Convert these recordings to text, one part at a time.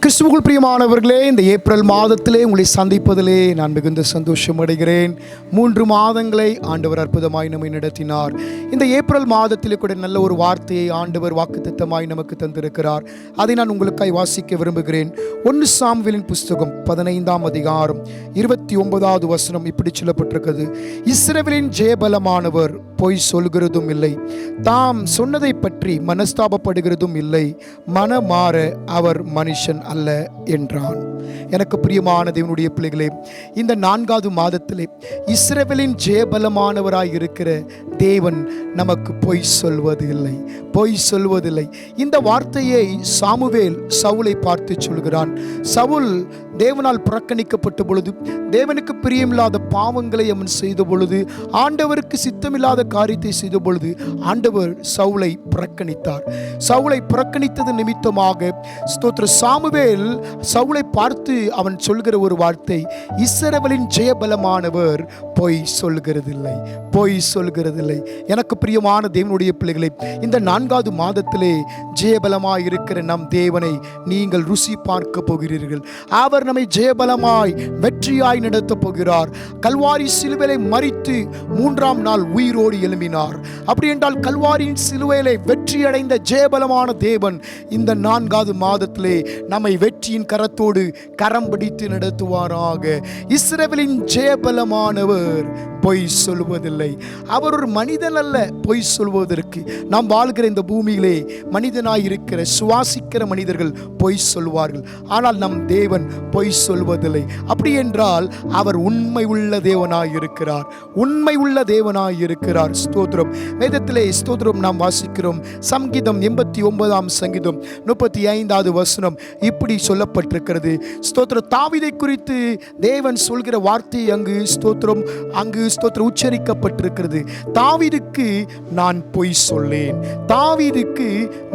கிறிஸ்துவுக்குள் பிரியமானவர்களே, இந்த ஏப்ரல் மாதத்திலே உங்களை சந்திப்பதிலே நான் மிகுந்த சந்தோஷம் அடைகிறேன். 3 மாதங்களை ஆண்டவர் அற்புதமாய் நம்மை நடத்தினார். இந்த ஏப்ரல் மாதத்திலே கூட நல்ல ஒரு வார்த்தையை ஆண்டவர் வாக்குத்தத்தமாய் நமக்கு தந்திருக்கிறார். அதை நான் உங்களுக்காய் வாசிக்க விரும்புகிறேன். 1 சாமுவேலின் புஸ்தகம் 15ஆம் அதிகாரம் 29வது வசனம் இப்படி சொல்லப்பட்டிருக்கிறது. இஸ்ரவேலின் ஜெயபலமானவர் பொய் சொல்கிறதும் இல்லை, தாம் சொன்னதை பற்றி மனஸ்தாபப்படுகிறதும் இல்லை, மனமாற அவர் மனுஷன் அல்ல என்றான். எனக்கு பிரியமான தேவனுடைய பிள்ளைகளே, இந்த 4வது மாதத்திலே இஸ்ரவேலின் ஜெயபலமானவராய் இருக்கிற தேவன் நமக்கு பொய் சொல்வதில்லை, பொய் சொல்வதில்லை. இந்த வார்த்தையை சாமுவேல் சவுலை பார்த்து சொல்கிறான். சவுல் தேவனால் புறக்கணிக்கப்பட்ட பொழுது, தேவனுக்கு பிரியமில்லாத பாவங்களை அவன் செய்த பொழுது, ஆண்டவருக்கு சித்தமில்லாத காரியத்தை செய்த பொழுது ஆண்டவர் சவுலை புறக்கணித்தார். சவுலை புறக்கணித்தது நிமித்தமாக ஸ்தோத்திர சாமுவேல் சவுலை பார்த்து அவன் சொல்கிற ஒரு வார்த்தை, இஸ்ரவேலின் ஜெயபலமானவர் பொய் சொல்கிறதில்லை, பொய் சொல்கிறதில்லை. எனக்கு பிரியமான தேவனுடைய பிள்ளைகளை, இந்த 4வது மாதத்திலே ஜெயபலமாய் இருக்கிற நம் தேவனை நீங்கள் ருசி பார்க்க போகிறீர்கள். அவர் நம்மை ஜெயபலமாய் வெற்றியாய் நடத்த போகிறார். கல்வாரி சிலுவையிலே மரித்து 3ஆம் நாள் உயிரோடு எழும்பினார். அப்படி என்றால் கல்வாரியின் சிலுவையிலே வெற்றி அடைந்த ஜெயபலமான தேவன் இந்த 4வது மாதத்திலே நம்மை வெற்றியின் கரத்தோடு கரம் பிடித்து நடத்துவாராக. இஸ்ரவேலின் ஜெயபலமானவர் பொய் சொல்வதில்லை. அவர் ஒரு மனிதன் அல்ல பொய் சொல்வதற்கு. நாம் வாழ்கிற இந்த பூமியிலே மனிதனாய் இருக்கிற சுவாசிக்கிற மனிதர்கள் பொய் சொல்வார்கள். ஆனால் நம் தேவன் பொய் சொல்வதில்லை. அப்படி என்றால் அவர் உண்மை உள்ள தேவனாய் இருக்கிறார், உண்மை உள்ள தேவனாய் இருக்கிறார். ஸ்தோத்திரம். வேதத்திலே ஸ்தோத்திரம் நாம் வாசிக்கிறோம். சங்கீதம் 89ஆம் சங்கீதம் 35வது வசனம் இப்படி சொல்லப்பட்டிருக்கிறது. ஸ்தோத்திரம். தாவீதை குறித்து தேவன் சொல்கிற வார்த்தை அங்கு ஸ்தோத்திரம் உச்சரிக்கப்பட்டிருக்கிறது. தாவீதுக்கு நான் பொய் சொல்லேன், தாவீதுக்கு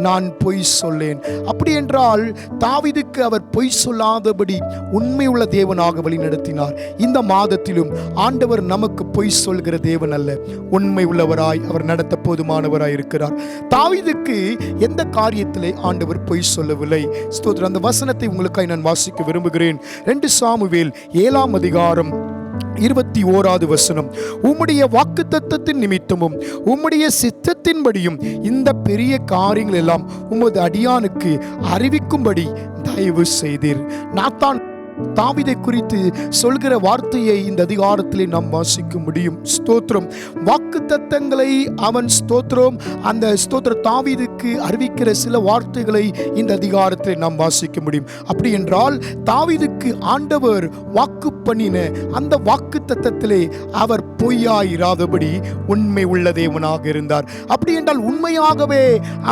நான் பொய் சொல்லேன். அப்படி என்றால் தாவீதுக்கு அவர் பொய் சொல்லாதபடி உண்மை உள்ள தேவனாக வழி நடத்தினார். இந்த மாதத்திலும் ஆண்டவர் நமக்கு பொய் சொல்கிற தேவன் அல்ல, உண்மை உள்ளவராய் அவர் நடத்த போதுமானவராய் இருக்கிறார். தாவீதுக்கு எந்த காரியத்திலே ஆண்டவர் பொய் சொல்லவில்லை. ஸ்தோத்திரம். அந்த வசனத்தை உங்களுக்காய் நான் வாசிக்க விரும்புகிறேன். 2 சாமுவேல் 7ஆம் அதிகாரம் 21வது வசனம். உம்முடைய வாக்குத்தத்தத்தின் நிமித்தமும் உம்முடைய சித்தத்தின்படியும் இந்த பெரிய காரியங்கள் எல்லாம் உமது அடியானுக்கு அறிவிக்கும்படி தயவு செய்தீர். நாத்தான் தாவீதை குறித்து சொல்கிற வார்த்தையை இந்த அதிகாரத்திலே நாம் வாசிக்க முடியும். ஸ்தோத்திரம். வாக்குத்தத்தங்களை அவன் ஸ்தோத்திரம் அந்த ஸ்தோத்திர தாவீதுக்கு அறிவிக்கிற சில வார்த்தைகளை இந்த அதிகாரத்திலே நாம் வாசிக்க முடியும். அப்படி என்றால் தாவீதுக்கு ஆண்டவர் வாக்கு பண்ணின அந்த வாக்குத்தத்தத்திலே அவர் பொய்யாயிராதபடி உண்மை உள்ள தேவனாக இருந்தார். அப்படி என்றால் உண்மையாகவே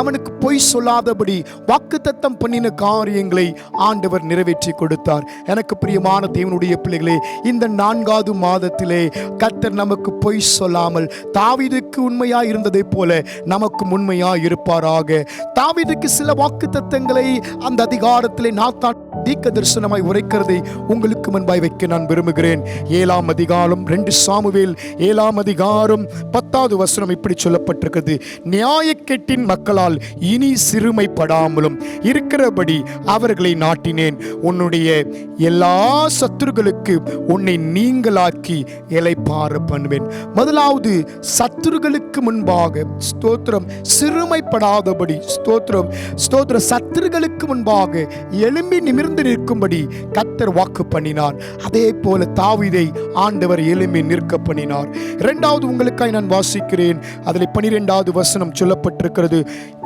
அவனுக்கு பொய் சொல்லாதபடி வாக்குத்தத்தம் பண்ணின காரியங்களை ஆண்டவர் நிறைவேற்றி கொடுத்தார். எனக்கு பிரியமான தேவனுடைய பிள்ளைகளே, இந்த 4வது மாதத்திலே கர்த்தர் நமக்கு பொய் சொல்லாமல் தாவீதுக்கு உண்மையாய் இருந்ததை போல நமக்கும் உண்மையாய் இருப்பாராக. தாவீதுக்கு சில வாக்குத்தத்தங்களை அந்த அதிகாரத்திலே நாத்தான் தீர்க்க தரிசனமாய் உரைக்கிறதை உங்களுக்கு முன்பாய் வைக்க நான் விரும்புகிறேன். 7ஆம் அதிகாரம் 2 சாமுவேல் 7ஆம் அதிகாரம் 10வது வசனம் இப்படி சொல்லப்பட்டிருக்கிறது. நியாயக்கேட்டின் மக்களால் இனி சிறுமைப்படாமலும் இருக்கிறபடி அவர்களை நாட்டினேன். உன்னுடைய எல்லா சத்துருக்களுக்கு உன்னை நீங்களாக்கி இளைப்பாற பண்ணுவேன். முதலாவது சத்துருக்களுக்கு முன்பாக ஸ்தோத்திரம் சிறுமைப்படாதபடி ஸ்தோத்திரம் ஸ்தோத்திரம் சத்துருக்களுக்கு முன்பாக எழும்பி நிமிர்ந்து நிற்கும்படி கர்த்தர் வாக்கு பண்ணினார். அதே போல தாவீதை ஆண்டவர் எழும்பி நிற்க பண்ணினார். 2வது உங்களுக்காய் நான் வாசிக்கிறேன். அதில் 12வது வசனம் சொல்லப்பட்டிருக்கிறது.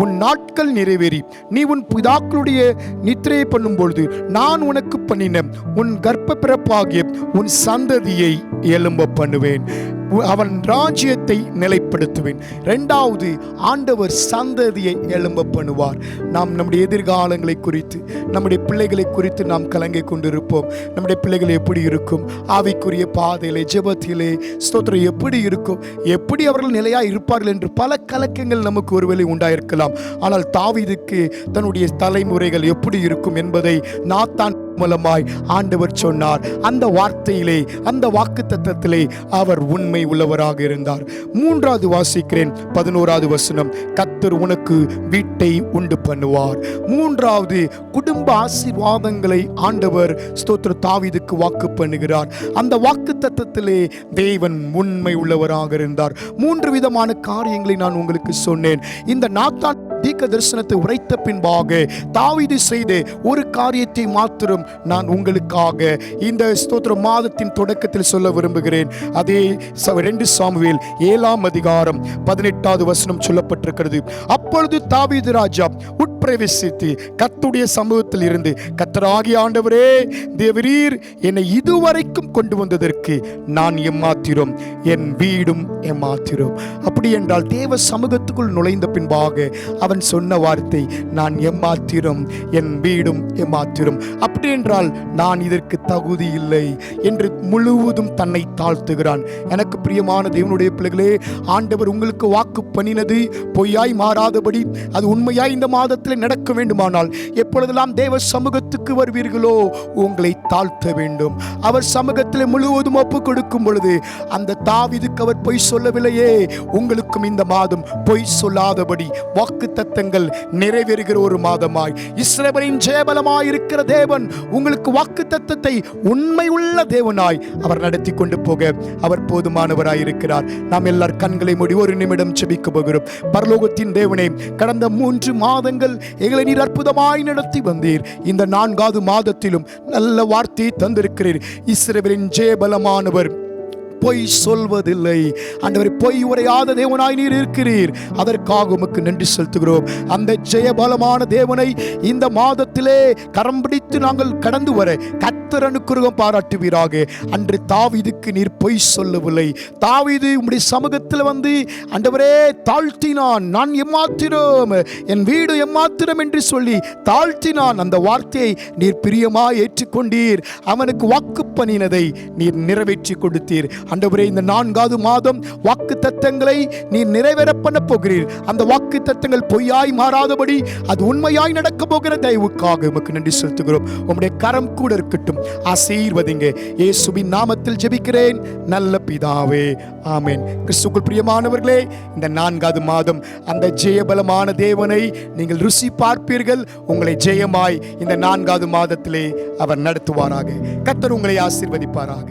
உன் நாட்கள் நிறைவேறி நீ உன் பிதாக்களுடைய நித்திரை பண்ணும் பொழுது நான் உனக்கு பண்ணின உன் கர்ப்ப பிறப்பாகிய உன் சந்ததியை எழும்ப பண்ணுவேன், அவன் ராஜ்யத்தை நிலைப்படுத்துவேன். 2வது ஆண்டவர் சந்ததியை எழும்ப பண்ணுவார். நாம் நம்முடைய எதிர்காலங்களை குறித்து நம்முடைய பிள்ளைகளை குறித்து நாம் கலங்கி கொண்டிருப்போம். நம்முடைய பிள்ளைகள் எப்படி இருக்கும், ஆவிக்குரிய பாதையிலே ஜெபத்திலே ஸ்தோத்திரம் எப்படி இருக்கும், எப்படி அவர்கள் நிலையாக இருப்பார்கள் என்று பல கலக்கங்கள் நமக்கு ஒருவேளை உண்டாயிருக்கலாம். ஆனால் தாவீதுக்கு தன்னுடைய தலைமுறைகள் எப்படி இருக்கும் என்பதை நாத்தான் மூலமாய் ஆண்டவர் சொன்னார். அந்த வார்த்தையிலே, அந்த வாக்குத்தத்தத்திலே அவர் உண்மை உள்ளவராக இருந்தார். மூன்றாவது வாசிக்கிறேன், 11வது வசனம். கர்த்தர் உனக்கு வீட்டை உண்டு பண்ணுவார். மூன்றாவது குடும்ப ஆசீர்வாதங்களை ஆண்டவர் ஸ்தோத்திர தாவீதுக்கு வாக்கு பண்ணுகிறார். அந்த வாக்குத்தத்தத்திலே தேவன் உண்மை உள்ளவராக இருந்தார். 3 விதமான காரியங்களை நான் உங்களுக்கு சொன்னேன். இந்த நாத்தான் தீர்க்க தரிசனத்தை உரைத்த பின்பாக தாவீது செய்த ஒரு காரியத்தை மாத்திரம் நான் உங்களுக்காக இந்த ஸ்தோத்திர மாதத்தின் தொடக்கத்தில் சொல்ல விரும்புகிறேன். அதே 2 சாமுவேல் 7ஆம் அதிகாரம் 18வது வசனம் சொல்லப்பட்டிருக்கிறது. அப்பொழுது தாவீது ராஜா உட்பிரவேசித்து கர்த்தருடைய சமூகத்தில் இருந்து, கர்த்தராகிய ஆண்டவரே தேவரீர் என்னை இதுவரைக்கும் கொண்டு வந்ததற்கு நான் எம்மாத்திரம், என் வீடும் எம்மாத்திரம். அப்படி என்றால் தேவ சமூகத்துக்குள் நுழைந்த பின்பாக அவன் சொன்ன வார்த்தை, நான் எம்மாத்திரம், என் வீடும் எம்மாத்திரம். அப்படி என்றால் நான் இதற்கு தகுதி இல்லை என்று முழுவதும் தன்னை தாழ்த்துகிறான். எனக்கு பிரியமான தேவனுடைய பிள்ளைகளே, ஆண்டவர் உங்களுக்கு வாக்கு பண்ணினது பொய்யாய் மாறாதபடி அது உண்மையாய் இந்த மாதத்தில் நடக்க வேண்டுமானால் எப்பொழுதெல்லாம் தேவ சமூகத்துக்கு வருவீர்களோ உங்களை தாழ்த்த வேண்டும். அவர் சமூகத்தில் முழுவதும் ஒப்பு கொடுக்கும் பொழுது அந்த தாவீதுக்கு அவர் பொய் சொல்லவில்லையே, உங்களுக்கும் இந்த மாதம் பொய் சொல்லாதபடி வாக்கு தத்தங்கள் நிறைவேறுகிற ஒரு மாதமாய், இஸ்ரவேலின் ஜெயபலமாய் இருக்கிற தேவன் உங்களுக்கு வாக்கு தத்தத்தை உண்மை உள்ள தேவனாய் அவர் நடத்தி கொண்டு போக அவர் போதுமானவராய் இருக்கிறார். நாம் எல்லார் கண்களை மூடி ஒரு நிமிடம் ஜெபிக்க போகிறோம். பரலோகத்தின் தேவனே, கடந்த 3 மாதங்கள் எங்களை நீர் அற்புதமாய் நடத்தி வந்தீர். இந்த 4வது மாதத்திலும் நல்ல வார்த்தையை தந்திருக்கிறீர். இஸ்ரவேலின் ஜெயபலமானவர் பொய் சொல்வதில்லை. ஆண்டவரே, பொய் உரையாத தேவனாய் நீர் இருக்கிறீர். அதற்காக உமக்கு நன்றி செலுத்துகிறோம். அந்த ஜெயபலமான தேவனை இந்த மாதத்திலே கரம் பிடித்து நாங்கள் கடந்து வர கர்த்தர் அனுக்கிரகம் பாராட்டுவீராக. அன்று தாவீதுக்கு நீர் பொய் சொல்லவில்லை. தாவீது உம்முடைய சமூகத்தில் வந்து ஆண்டவரே தாழ்த்தினான். நான் எம்மாத்திரம், என் வீடு எம்மாத்திரம் என்று சொல்லி தாழ்த்தினான். அந்த வார்த்தையை நீர் பிரியமாய் ஏற்றுக்கொண்டீர். அவனுக்கு வாக்கு பண்ணினதை நீர் நிறைவேற்றி கொடுத்தீர். ஆண்டவரே, இந்த 4வது மாதம் வாக்கு தத்தங்களை நீர் நிறைவேற பண்ண போகிறீர். அந்த வாக்கு தத்தங்கள் பொய்யாய் மாறாதபடி அது உண்மையாய் நடக்க போகிற தயவுக்காக உமக்கு நன்றி செலுத்துகிறோம். உம்முடைய கரம் கூட இருக்கட்டும். ஆசீர்வதிங்க. இயேசுவின் நாமத்தில் ஜெபிக்கிறேன் நல்ல பிதாவே, ஆமென். கிறிஸ்துவுக்குள் பிரியமானவர்களே, இந்த 4வது மாதம் அந்த ஜெயபலமான தேவனை நீங்கள் ருசி பார்ப்பீர்கள். உங்களை ஜெயமாய் இந்த 4வது மாதத்திலே அவர் நடத்துவாராக. கர்த்தர் உங்களை ஆசீர்வதிப்பாராக.